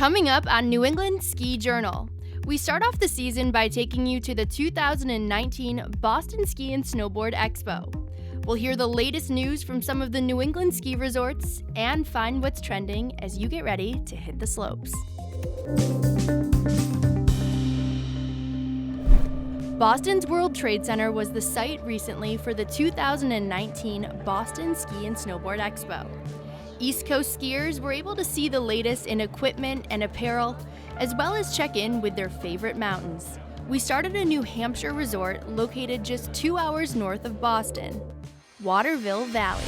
Coming up on New England Ski Journal, we start off the season by taking you to the 2019 Boston Ski and Snowboard Expo. We'll hear the latest news from some of the New England ski resorts and find what's trending as you get ready to hit the slopes. Boston's World Trade Center was the site recently for the 2019 Boston Ski and Snowboard Expo. East Coast skiers were able to see the latest in equipment and apparel, as well as check in with their favorite mountains. We started a New Hampshire resort located just 2 hours north of Boston, Waterville Valley.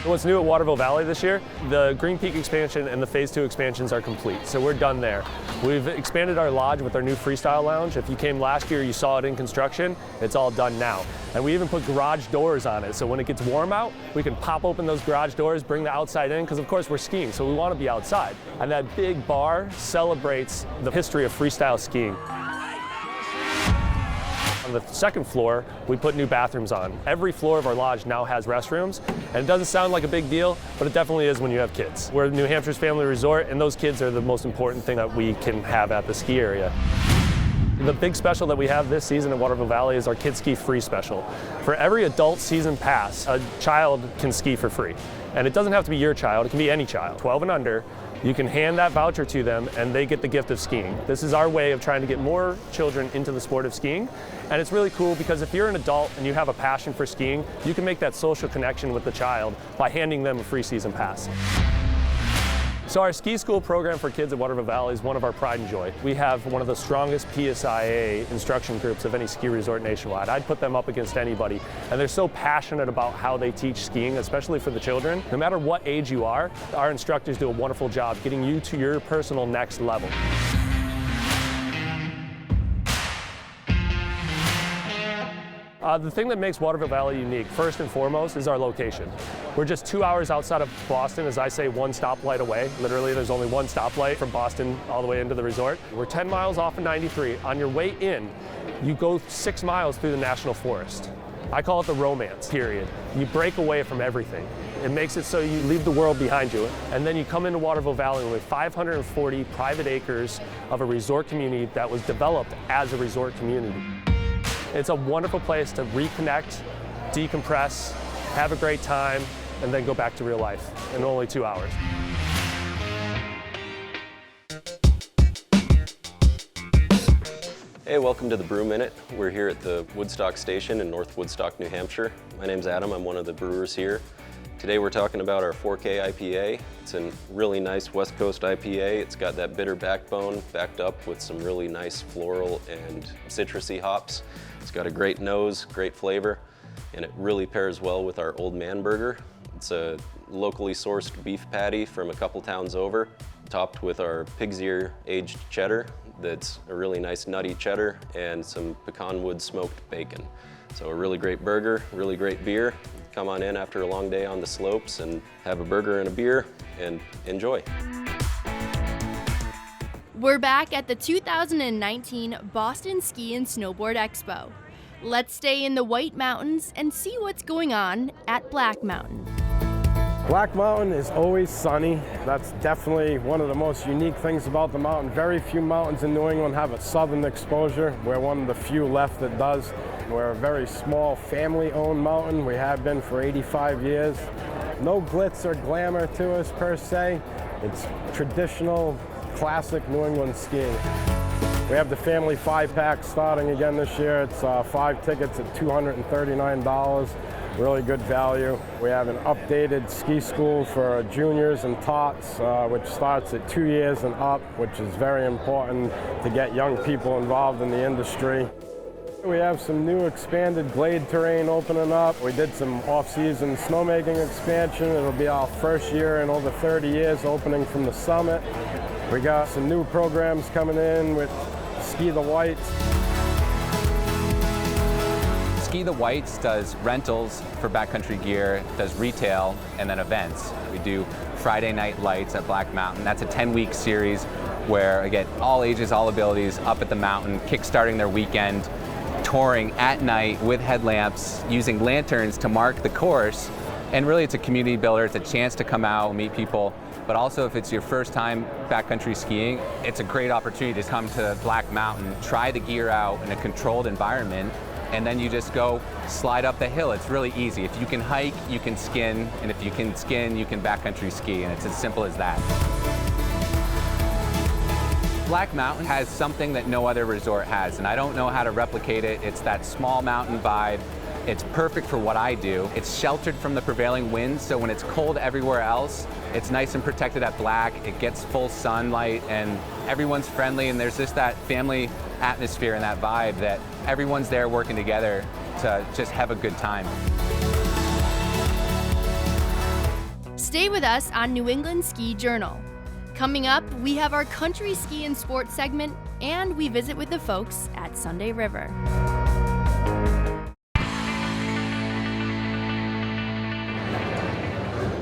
What's new at Waterville Valley this year? The Green Peak expansion and the Phase 2 expansions are complete, so we're done there. We've expanded our lodge with our new freestyle lounge. If you came last year, you saw it in construction. It's all done now. And we even put garage doors on it, so when it gets warm out, we can pop open those garage doors, bring the outside in, because of course we're skiing, so we want to be outside. And that big bar celebrates the history of freestyle skiing. On the second floor, we put new bathrooms on. Every floor of our lodge now has restrooms, and it doesn't sound like a big deal, but it definitely is when you have kids. We're New Hampshire's family resort, and those kids are the most important thing that we can have at the ski area. The big special that we have this season at Waterville Valley is our Kids Ski Free special. For every adult season pass, a child can ski for free. And it doesn't have to be your child, it can be any child, 12 and under. You can hand that voucher to them and they get the gift of skiing. This is our way of trying to get more children into the sport of skiing. And it's really cool because if you're an adult and you have a passion for skiing, you can make that social connection with the child by handing them a free season pass. So our ski school program for kids at Waterville Valley is one of our pride and joy. We have one of the strongest PSIA instruction groups of any ski resort nationwide. I'd put them up against anybody. And they're so passionate about how they teach skiing, especially for the children. No matter what age you are, our instructors do a wonderful job getting you to your personal next level. The thing that makes Waterville Valley unique, first and foremost, is our location. We're just 2 hours outside of Boston, as I say, one stoplight away. Literally, there's only one stoplight from Boston all the way into the resort. We're 10 miles off of 93. On your way in, you go 6 miles through the National Forest. I call it the romance period. You break away from everything. It makes it so you leave the world behind you. And then you come into Waterville Valley with 540 private acres of a resort community that was developed as a resort community. It's a wonderful place to reconnect, decompress, have a great time, and then go back to real life in only 2 hours. Hey, welcome to the Brew Minute. We're here at the Woodstock Station in North Woodstock, New Hampshire. My name's Adam, I'm one of the brewers here. Today we're talking about our 4K IPA. It's a really nice West Coast IPA. It's got that bitter backbone backed up with some really nice floral and citrusy hops. It's got a great nose, great flavor, and it really pairs well with our Old Man Burger. It's a locally sourced beef patty from a couple towns over, topped with our pig's ear aged cheddar. That's a really nice nutty cheddar and some pecan wood smoked bacon. So a really great burger, really great beer. Come on in after a long day on the slopes and have a burger and a beer and enjoy. We're back at the 2019 Boston Ski and Snowboard Expo. Let's stay in the White Mountains and see what's going on at Black Mountain. Black Mountain is always sunny. That's definitely one of the most unique things about the mountain. Very few mountains in New England have a southern exposure. We're one of the few left that does. We're a very small family-owned mountain. We have been for 85 years. No glitz or glamour to us per se. It's traditional, classic New England skiing. We have the family 5-pack starting again this year. It's 5 tickets at $239. Really good value. We have an updated ski school for juniors and tots, which starts at 2 years and up, which is very important to get young people involved in the industry. We have some new expanded glade terrain opening up. We did some off-season snowmaking expansion. It'll be our first year in over 30 years opening from the summit. We got some new programs coming in with Ski the Whites. Ski the Whites does rentals for backcountry gear, does retail, and then events. We do Friday Night Lights at Black Mountain. That's a 10-week series where, again, all ages, all abilities up at the mountain, kickstarting their weekend, touring at night with headlamps, using lanterns to mark the course, And really it's a community builder, it's a chance to come out and meet people, but also if it's your first time backcountry skiing, it's a great opportunity to come to Black Mountain, try the gear out in a controlled environment, and then you just go slide up the hill. It's really easy. If you can hike, you can skin, and if you can skin, you can backcountry ski, and it's as simple as that. Black Mountain has something that no other resort has, and I don't know how to replicate it. It's that small mountain vibe. It's perfect for what I do. It's sheltered from the prevailing winds, so when it's cold everywhere else, it's nice and protected at Black. It gets full sunlight, and everyone's friendly, and there's just that family atmosphere and that vibe that everyone's there working together to just have a good time. Stay with us on New England Ski Journal. Coming up, we have our country ski and sports segment, and we visit with the folks at Sunday River.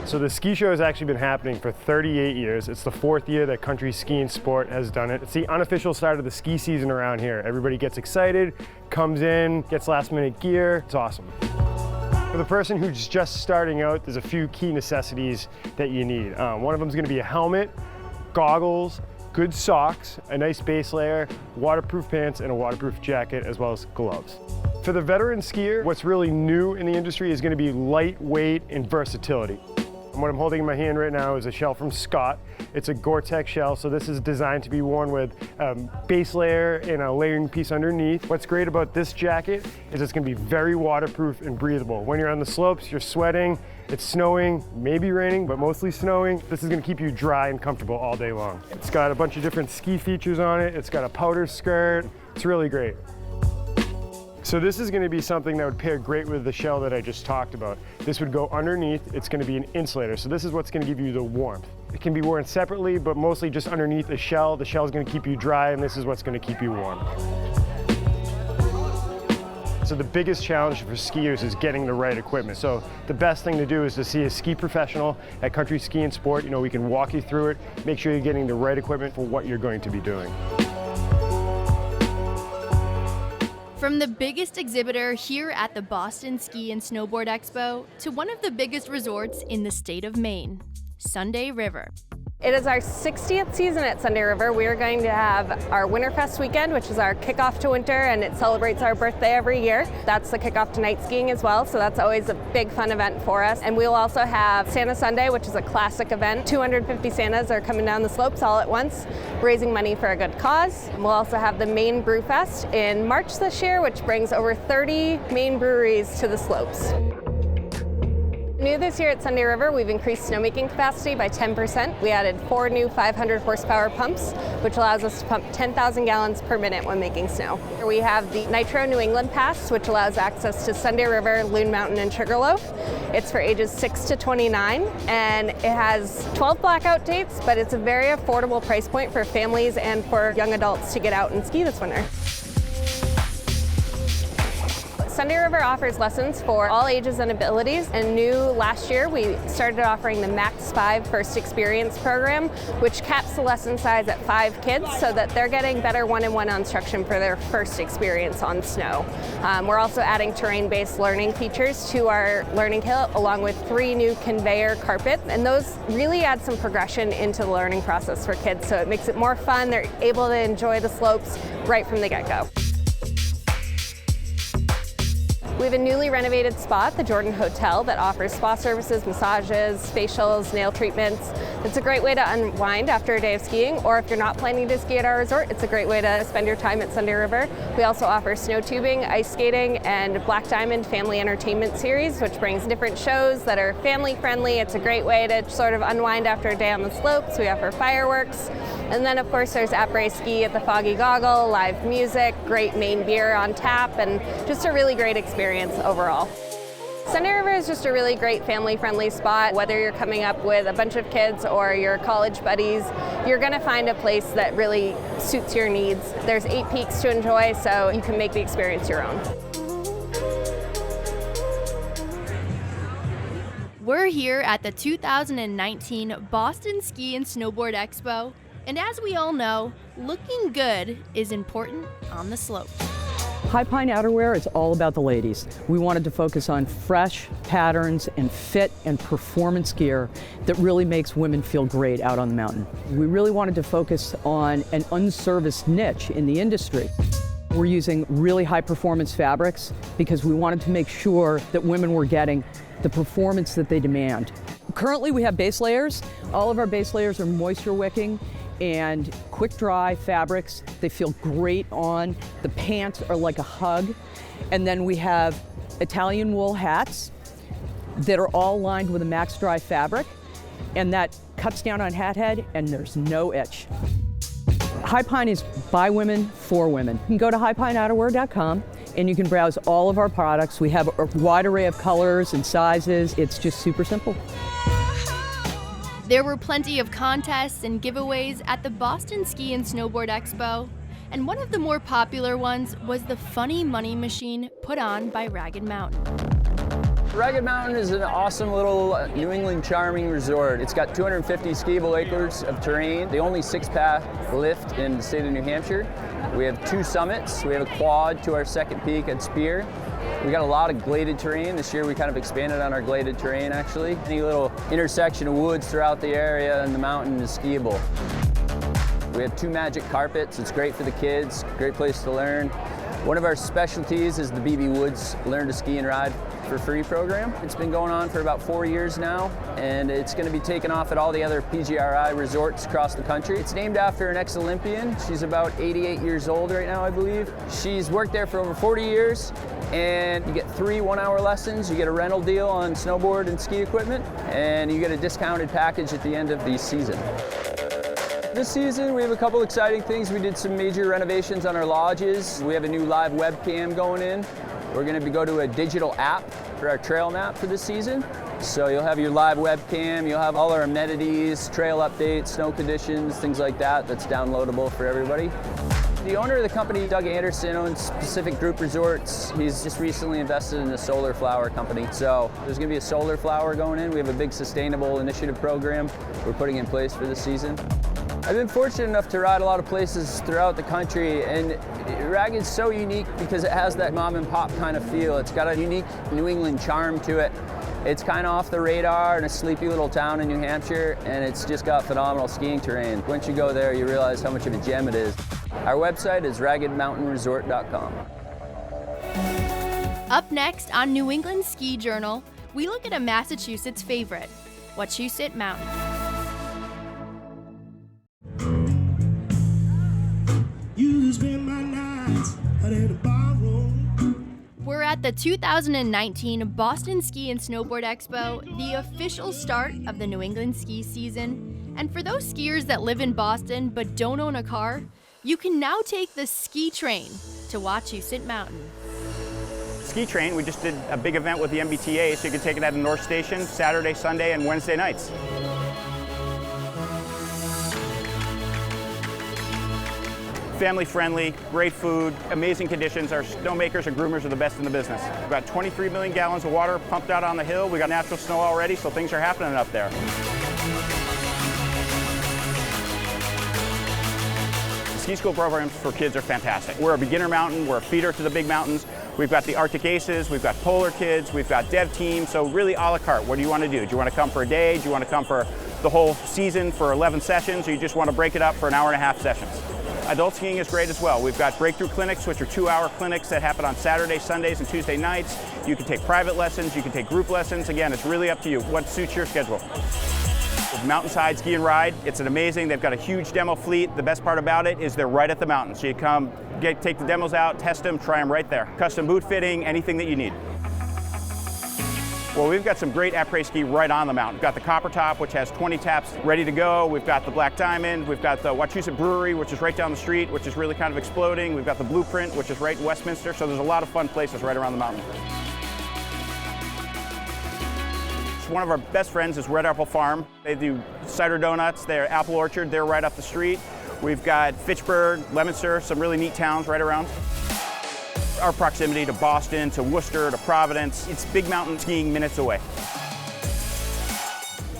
So the ski show has actually been happening for 38 years. It's the 4th year that country ski and sport has done it. It's the unofficial start of the ski season around here. Everybody gets excited, comes in, gets last minute gear. It's awesome. For the person who's just starting out, there's a few key necessities that you need. One of them is going to be a helmet, goggles, good socks, a nice base layer, waterproof pants, and a waterproof jacket, as well as gloves. For the veteran skier, what's really new in the industry is going to be lightweight and versatility. What I'm holding in my hand right now is a shell from Scott. It's a Gore-Tex shell, so this is designed to be worn with a base layer and a layering piece underneath. What's great about this jacket is it's going to be very waterproof and breathable. When you're on the slopes, you're sweating, it's snowing, maybe raining, but mostly snowing. This is going to keep you dry and comfortable all day long. It's got a bunch of different ski features on it. It's got a powder skirt. It's really great. So this is going to be something that would pair great with the shell that I just talked about. This would go underneath. It's going to be an insulator. So this is what's going to give you the warmth. It can be worn separately, but mostly just underneath a shell. The shell is going to keep you dry, and this is what's going to keep you warm. So the biggest challenge for skiers is getting the right equipment. So the best thing to do is to see a ski professional at Country Ski and Sport. You know, we can walk you through it, make sure you're getting the right equipment for what you're going to be doing. From the biggest exhibitor here at the Boston Ski and Snowboard Expo to one of the biggest resorts in the state of Maine, Sunday River. It is our 60th season at Sunday River. We are going to have our Winterfest weekend, which is our kickoff to winter, and it celebrates our birthday every year. That's the kickoff to night skiing as well, so that's always a big fun event for us. And we'll also have Santa Sunday, which is a classic event. 250 Santas are coming down the slopes all at once, raising money for a good cause. We'll also have the Maine Brew Fest in March this year, which brings over 30 Maine breweries to the slopes. New this year at Sunday River, we've increased snowmaking capacity by 10%. We added 4 new 500 horsepower pumps, which allows us to pump 10,000 gallons per minute when making snow. We have the Nitro New England Pass, which allows access to Sunday River, Loon Mountain, and Sugarloaf. It's for ages 6 to 29, and it has 12 blackout dates, but it's a very affordable price point for families and for young adults to get out and ski this winter. Sunday River offers lessons for all ages and abilities, and new last year we started offering the Max 5 First Experience program, which caps the lesson size at 5 kids so that they're getting better one-on-one instruction for their first experience on snow. We're also adding terrain-based learning features to our learning kit, along with 3 new conveyor carpets, and those really add some progression into the learning process for kids, so it makes it more fun. They're able to enjoy the slopes right from the get-go. We have a newly renovated spa at the Jordan Hotel that offers spa services, massages, facials, nail treatments. It's a great way to unwind after a day of skiing, or if you're not planning to ski at our resort, it's a great way to spend your time at Sunday River. We also offer snow tubing, ice skating, and Black Diamond Family Entertainment Series, which brings different shows that are family friendly. It's a great way to sort of unwind after a day on the slopes. We offer fireworks. And then of course there's après-ski at the Foggy Goggle, live music, great Maine beer on tap, and just a really great experience overall. Sunday River is just a really great family-friendly spot. Whether you're coming up with a bunch of kids or your college buddies, you're going to find a place that really suits your needs. There's 8 peaks to enjoy, so you can make the experience your own. We're here at the 2019 Boston Ski and Snowboard Expo, and as we all know, looking good is important on the slopes. High Pine outerwear is all about the ladies. We wanted to focus on fresh patterns and fit and performance gear that really makes women feel great out on the mountain. We really wanted to focus on an unserviced niche in the industry. We're using really high performance fabrics because we wanted to make sure that women were getting the performance that they demand. Currently we have base layers. All of our base layers are moisture wicking and quick dry fabrics. They feel great on. The pants are like a hug. And then we have Italian wool hats that are all lined with a max dry fabric, and that cuts down on hat head and there's no itch. High Pine is by women, for women. You can go to highpineouterwear.com and you can browse all of our products. We have a wide array of colors and sizes. It's just super simple. There were plenty of contests and giveaways at the Boston Ski and Snowboard Expo, and one of the more popular ones was the Funny Money Machine put on by Ragged Mountain. Ragged Mountain is an awesome little New England charming resort. It's got 250 skiable acres of terrain, the only 6-path lift in the state of New Hampshire. We have 2 summits. We have a quad to our second peak at Spear. We got a lot of gladed terrain. This year we kind of expanded on our gladed terrain actually. Any little intersection of woods throughout the area and the mountain is skiable. We have 2 magic carpets. It's great for the kids, great place to learn. One of our specialties is the BB Woods Learn to Ski and Ride for Free program. It's been going on for about 4 years now, and it's going to be taken off at all the other PGRI resorts across the country. It's named after an ex-Olympian. She's about 88 years old right now, I believe. She's worked there for over 40 years, and you get 3 one-hour lessons. You get a rental deal on snowboard and ski equipment, and you get a discounted package at the end of the season. This season, we have a couple exciting things. We did some major renovations on our lodges. We have a new live webcam going in. We're going to go to a digital app for our trail map for this season. So you'll have your live webcam, you'll have all our amenities, trail updates, snow conditions, things like that, that's downloadable for everybody. The owner of the company, Doug Anderson, owns Pacific Group Resorts. He's just recently invested in a solar flower company. So there's going to be a solar flower going in. We have a big sustainable initiative program we're putting in place for this season. I've been fortunate enough to ride a lot of places throughout the country, and Ragged's so unique because it has that mom and pop kind of feel. It's got a unique New England charm to it. It's kind of off the radar in a sleepy little town in New Hampshire, and it's just got phenomenal skiing terrain. Once you go there, you realize how much of a gem it is. Our website is raggedmountainresort.com. Up next on New England Ski Journal, we look at a Massachusetts favorite, Wachusett Mountain. We're at the 2019 Boston Ski and Snowboard Expo, the official start of the New England ski season. And for those skiers that live in Boston but don't own a car, you can now take the ski train to Wachusett Mountain. Ski train, we just did a big event with the MBTA, so you can take it at the North Station Saturday, Sunday, and Wednesday nights. Family friendly, great food, amazing conditions. Our snowmakers and groomers are the best in the business. We've got 23 million gallons of water pumped out on the hill. We got natural snow already, so things are happening up there. Ski school programs for kids are fantastic. We're a beginner mountain, we're a feeder to the big mountains. We've got the Arctic Aces, we've got Polar Kids, we've got Dev Team, so really a la carte. What do you want to do? Do you want to come for a day? Do you want to come for the whole season for 11 sessions, or you just want to break it up for an hour-and-a-half sessions? Adult skiing is great as well. We've got breakthrough clinics, which are 2-hour clinics that happen on Saturdays, Sundays, and Tuesday nights. You can take private lessons, you can take group lessons. Again, it's really up to you, what suits your schedule. With Mountainside Ski and Ride, it's an amazing, they've got a huge demo fleet. The best part about it is they're right at the mountain. So you come, take the demos out, test them, try them right there. Custom boot fitting, anything that you need. Well, we've got some great après-ski right on the mountain. We've got the Copper Top, which has 20 taps ready to go. We've got the Black Diamond. We've got the Wachusett Brewery, which is right down the street, which is really kind of exploding. We've got the Blueprint, which is right in Westminster. So there's a lot of fun places right around the mountain. One of our best friends is Red Apple Farm. They do cider donuts. They're apple orchard. They're right up the street. We've got Fitchburg, Leominster, some really neat towns right around. Our proximity to Boston, to Worcester, to Providence, it's big mountain skiing minutes away.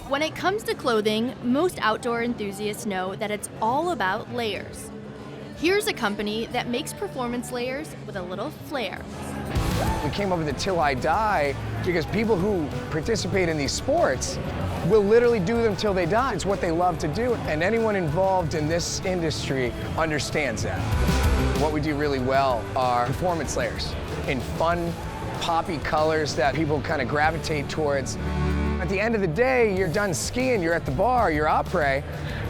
When it comes to clothing, most outdoor enthusiasts know that it's all about layers. Here's a company that makes performance layers with a little flair. We came up with the Till I Die because people who participate in these sports will literally do them till they die. It's what they love to do, and anyone involved in this industry understands that. What we do really well are performance layers in fun, poppy colors that people kind of gravitate towards. At the end of the day, you're done skiing, you're at the bar, you're après,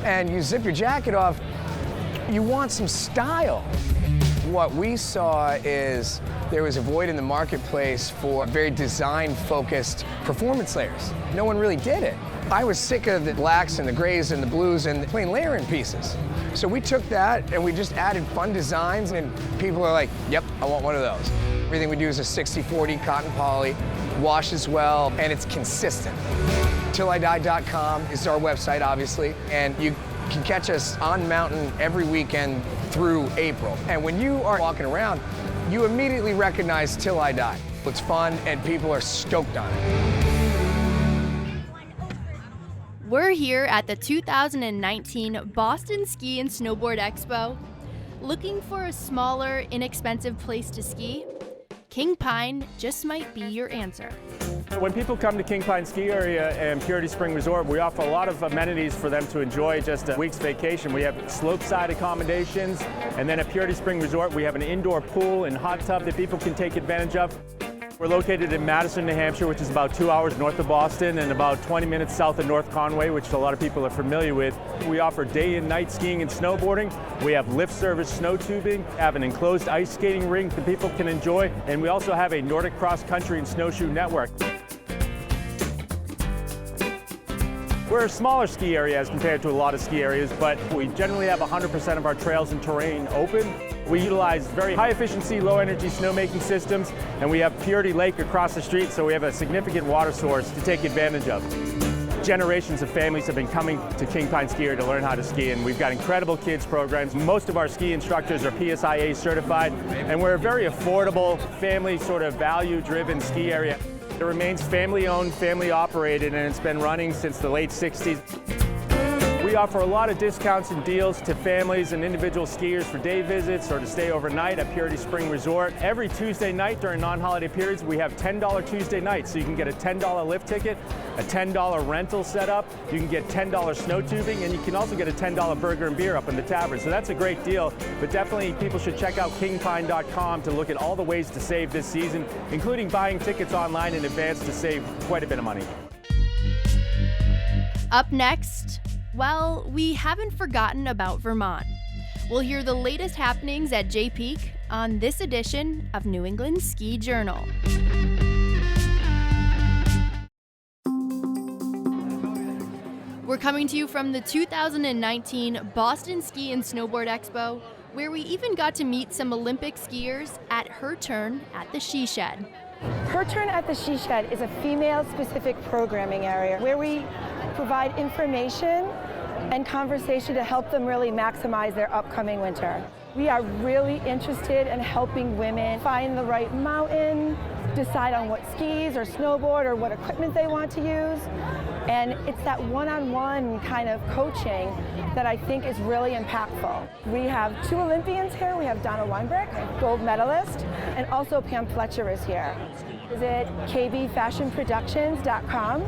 and you zip your jacket off, you want some style. What we saw is there was a void in the marketplace for very design-focused performance layers. No one really did it. I was sick of the blacks and the grays and the blues and the plain layering pieces. So we took that and we just added fun designs, and people are like, yep, I want one of those. Everything we do is a 60-40 cotton poly, washes well, and it's consistent. TillIDie.com is our website, obviously, and you can catch us on mountain every weekend through April. And when you are walking around, you immediately recognize Till I Die. It's fun and people are stoked on it. We're here at the 2019 Boston Ski and Snowboard Expo. Looking for a smaller, inexpensive place to ski? King Pine just might be your answer. When people come to King Pine Ski Area and Purity Spring Resort, we offer a lot of amenities for them to enjoy just a week's vacation. We have slope-side accommodations, and then at Purity Spring Resort, we have an indoor pool and hot tub that people can take advantage of. We're located in Madison, New Hampshire, which is about 2 hours north of Boston and about 20 minutes south of North Conway, which a lot of people are familiar with. We offer day and night skiing and snowboarding. We have lift service snow tubing, have an enclosed ice skating rink that people can enjoy, and we also have a Nordic cross-country and snowshoe network. We're a smaller ski area as compared to a lot of ski areas, but we generally have 100% of our trails and terrain open. We utilize very high efficiency, low energy snowmaking systems, and we have Purity Lake across the street, so we have a significant water source to take advantage of. Generations of families have been coming to King Pine Ski Area to learn how to ski, and we've got incredible kids programs. Most of our ski instructors are PSIA certified, and we're a very affordable, family sort of value-driven ski area. It remains family-owned, family-operated, and it's been running since the late 60s. We offer a lot of discounts and deals to families and individual skiers for day visits or to stay overnight at Purity Spring Resort. Every Tuesday night during non-holiday periods, we have $10 Tuesday nights, so you can get a $10 lift ticket, a $10 rental setup, you can get $10 snow tubing, and you can also get a $10 burger and beer up in the tavern. So that's a great deal, but definitely people should check out kingpine.com to look at all the ways to save this season, including buying tickets online in advance to save quite a bit of money. Up next, well, we haven't forgotten about Vermont. We'll hear the latest happenings at Jay Peak on this edition of New England Ski Journal. We're coming to you from the 2019 Boston Ski and Snowboard Expo, where we even got to meet some Olympic skiers at Her Turn at the She Shed. Her Turn at the She Shed is a female-specific programming area where we provide information and conversation to help them really maximize their upcoming winter. We are really interested in helping women find the right mountain, decide on what skis or snowboard or what equipment they want to use. And it's that one-on-one kind of coaching that I think is really impactful. We have 2 Olympians here. We have Donna Weinberg, gold medalist, and also Pam Fletcher is here. Visit kbfashionproductions.com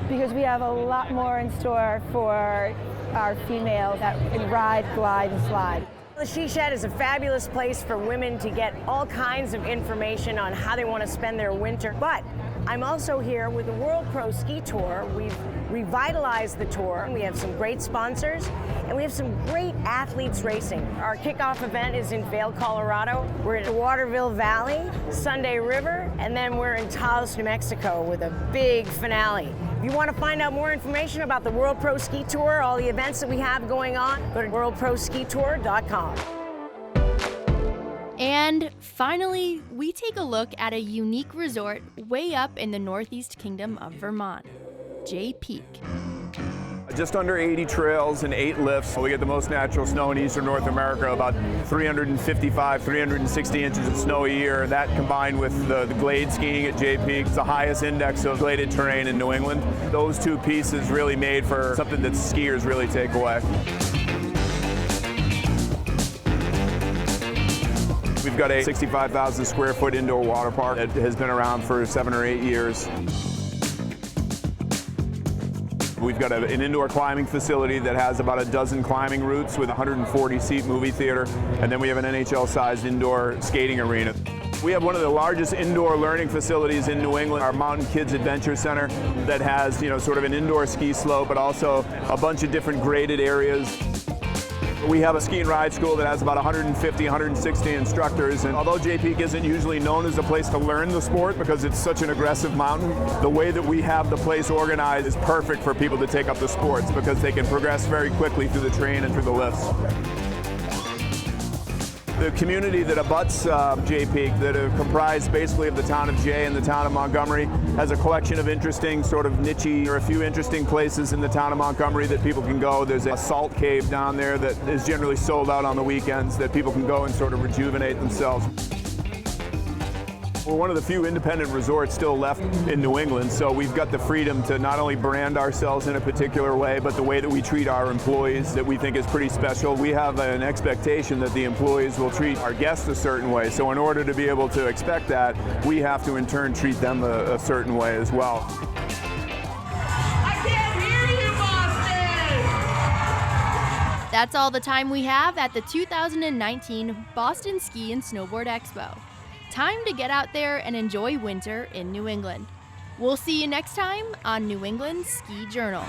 because we have a lot more in store for our females that can ride, glide, and slide. The She Shed is a fabulous place for women to get all kinds of information on how they want to spend their winter. But I'm also here with the World Pro Ski Tour. We've revitalized the tour. We have some great sponsors, and we have some great athletes racing. Our kickoff event is in Vail, Colorado. We're in the Waterville Valley, Sunday River, and then we're in Taos, New Mexico with a big finale. If you want to find out more information about the World Pro Ski Tour, all the events that we have going on, go to worldproskitour.com. And finally, we take a look at a unique resort way up in the Northeast Kingdom of Vermont, Jay Peak. Just under 80 trails and 8 lifts. We get the most natural snow in eastern North America, about 355, 360 inches of snow a year. That combined with the glade skiing at Jay Peak, it's the highest index of gladed terrain in New England. Those 2 pieces really made for something that skiers really take away. We've got a 65,000 square foot indoor water park that has been around for 7 or 8 years. We've got an indoor climbing facility that has about a dozen climbing routes with a 140-seat movie theater, and then we have an NHL-sized indoor skating arena. We have one of the largest indoor learning facilities in New England, our Mountain Kids Adventure Center, that has, sort of an indoor ski slope, but also a bunch of different graded areas. We have a ski and ride school that has about 150, 160 instructors, and although Jay Peak isn't usually known as a place to learn the sport because it's such an aggressive mountain, the way that we have the place organized is perfect for people to take up the sports because they can progress very quickly through the terrain and through the lifts. The community that abuts Jay Peak, that are comprised basically of the town of Jay and the town of Montgomery, has a collection of interesting sort of niche or a few interesting places in the town of Montgomery that people can go. There's a salt cave down there that is generally sold out on the weekends that people can go and sort of rejuvenate themselves. We're one of the few independent resorts still left in New England, so we've got the freedom to not only brand ourselves in a particular way, but the way that we treat our employees that we think is pretty special. We have an expectation that the employees will treat our guests a certain way, so in order to be able to expect that, we have to in turn treat them a certain way as well. That's all the time we have at the 2019 Boston Ski and Snowboard Expo. Time to get out there and enjoy winter in New England. We'll see you next time on New England Ski Journal.